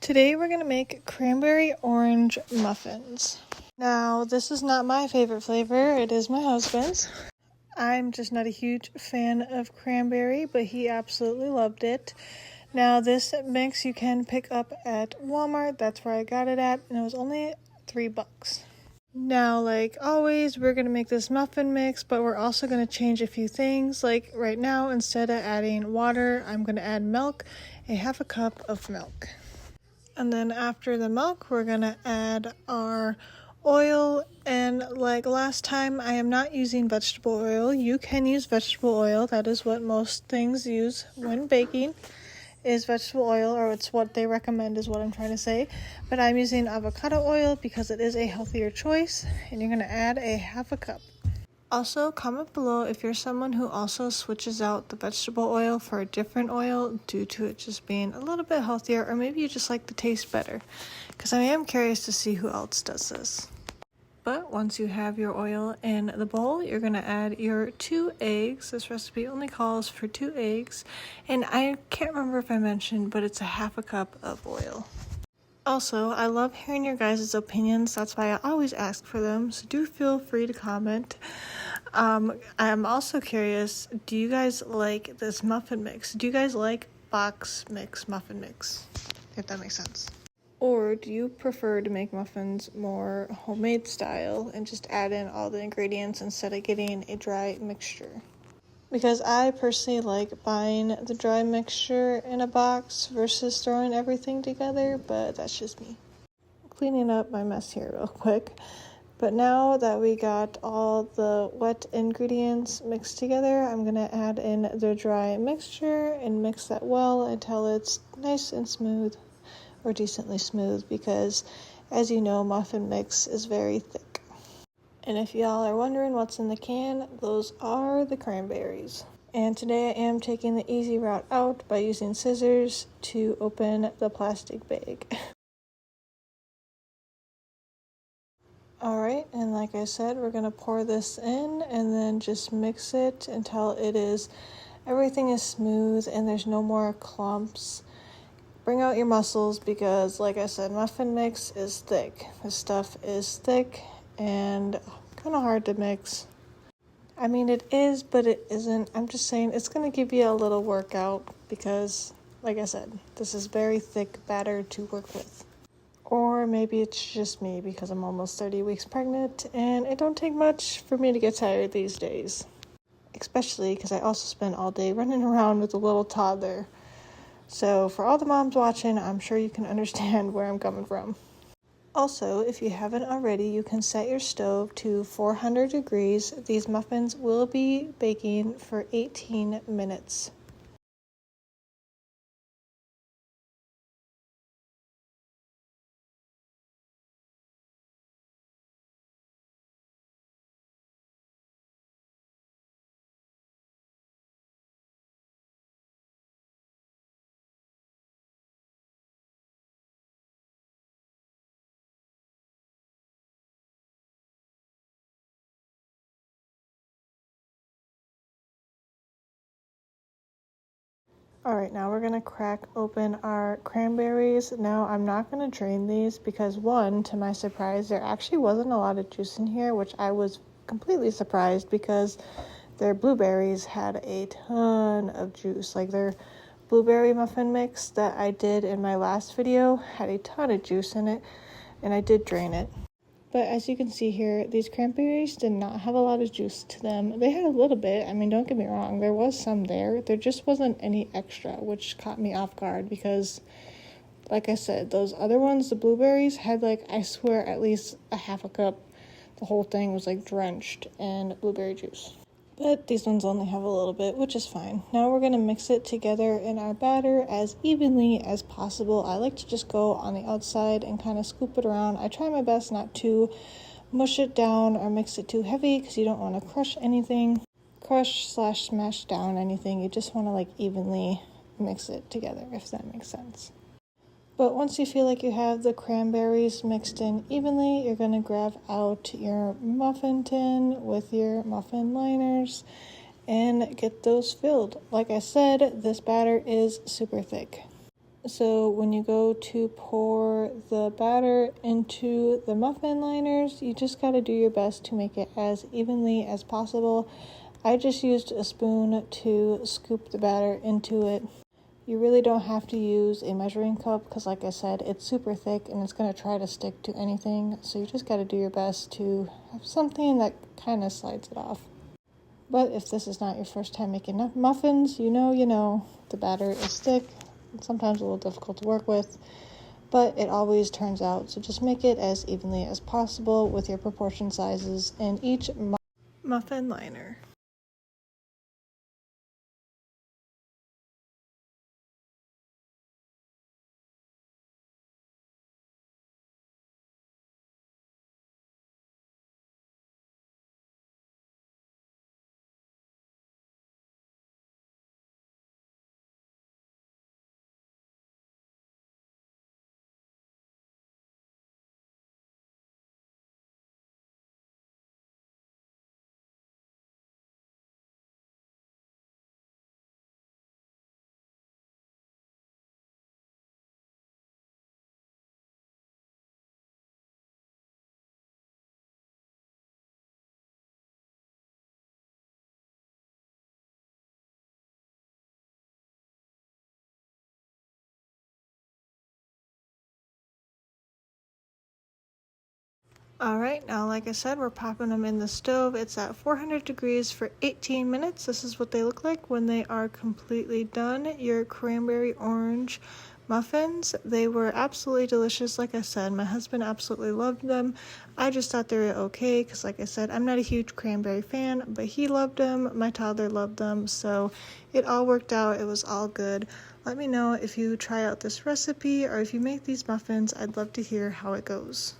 Today we're going to make cranberry orange muffins. Now, this is not my favorite flavor, it is my husband's. I'm just not a huge fan of cranberry, but he absolutely loved it. Now, this mix you can pick up at Walmart, that's where I got it at, and it was only $3. Now, like always, we're going to make this muffin mix, but we're also going to change a few things. Like right now, instead of adding water, I'm going to add milk, a half a cup of milk. And then after the milk, we're going to add our oil. And like last time, I am not using vegetable oil. You can use vegetable oil. That is what most things use when baking, is vegetable oil, or it's what they recommend is what I'm trying to say. But I'm using avocado oil because it is a healthier choice. And you're going to add a half a cup. Also, comment below if you're someone who also switches out the vegetable oil for a different oil due to it just being a little bit healthier, or maybe you just like the taste better, because I am curious to see who else does this. But once you have your oil in the bowl, you're going to add your 2 eggs. This recipe only calls for 2 eggs, and I can't remember if I mentioned, but it's a half a cup of oil. Also, I love hearing your guys' opinions. That's why I always ask for them, so do feel free to comment. I'm also curious, do you guys like this muffin mix? Do you guys like box mix muffin mix? If that makes sense. Or do you prefer to make muffins more homemade style and just add in all the ingredients instead of getting a dry mixture? Because I personally like buying the dry mixture in a box versus throwing everything together, but that's just me. Cleaning up my mess here real quick. But now that we got all the wet ingredients mixed together, I'm going to add in the dry mixture and mix that well until it's nice and smooth, or decently smooth, because as you know, muffin mix is very thick. And if y'all are wondering what's in the can, those are the cranberries. And today I am taking the easy route out by using scissors to open the plastic bag. Alright, and like I said, we're going to pour this in and then just mix it until everything is smooth and there's no more clumps. Bring out your muscles because, like I said, muffin mix is thick. This stuff is thick and kind of hard to mix. I mean, it is, but it isn't. I'm just saying it's going to give you a little workout because, like I said, this is very thick batter to work with. Or maybe it's just me because I'm almost 30 weeks pregnant and it don't take much for me to get tired these days. Especially because I also spend all day running around with a little toddler. So for all the moms watching, I'm sure you can understand where I'm coming from. Also, if you haven't already, you can set your stove to 400 degrees. These muffins will be baking for 18 minutes. Alright, now we're going to crack open our cranberries. Now, I'm not going to drain these because, one, to my surprise, there actually wasn't a lot of juice in here, which I was completely surprised because their blueberries had a ton of juice. Like their blueberry muffin mix that I did in my last video had a ton of juice in it, and I did drain it. But as you can see here, these cranberries did not have a lot of juice to them. They had a little bit. I mean, don't get me wrong. There was some there. There just wasn't any extra, which caught me off guard because, like I said, those other ones, the blueberries, had like, I swear, at least a half a cup. The whole thing was like drenched in blueberry juice. But these ones only have a little bit, which is fine. Now we're going to mix it together in our batter as evenly as possible. I like to just go on the outside and kind of scoop it around. I try my best not to mush it down or mix it too heavy because you don't want to crush anything. Crush/smash down anything. You just want to like evenly mix it together, if that makes sense. But once you feel like you have the cranberries mixed in evenly, you're going to grab out your muffin tin with your muffin liners and get those filled. Like I said, this batter is super thick. So when you go to pour the batter into the muffin liners, you just got to do your best to make it as evenly as possible. I just used a spoon to scoop the batter into it. You really don't have to use a measuring cup because, like I said, it's super thick and it's going to try to stick to anything. So you just got to do your best to have something that kind of slides it off. But if this is not your first time making muffins, you know, the batter is thick. It's sometimes a little difficult to work with, but it always turns out. So just make it as evenly as possible with your proportion sizes in each muffin liner. Alright, now like I said, we're popping them in the stove. It's at 400 degrees for 18 minutes. This is what they look like when they are completely done. Your cranberry orange muffins. They were absolutely delicious. Like I said, my husband absolutely loved them. I just thought they were okay because, like I said, I'm not a huge cranberry fan, but he loved them. My toddler loved them, so it all worked out. It was all good. Let me know if you try out this recipe or if you make these muffins. I'd love to hear how it goes.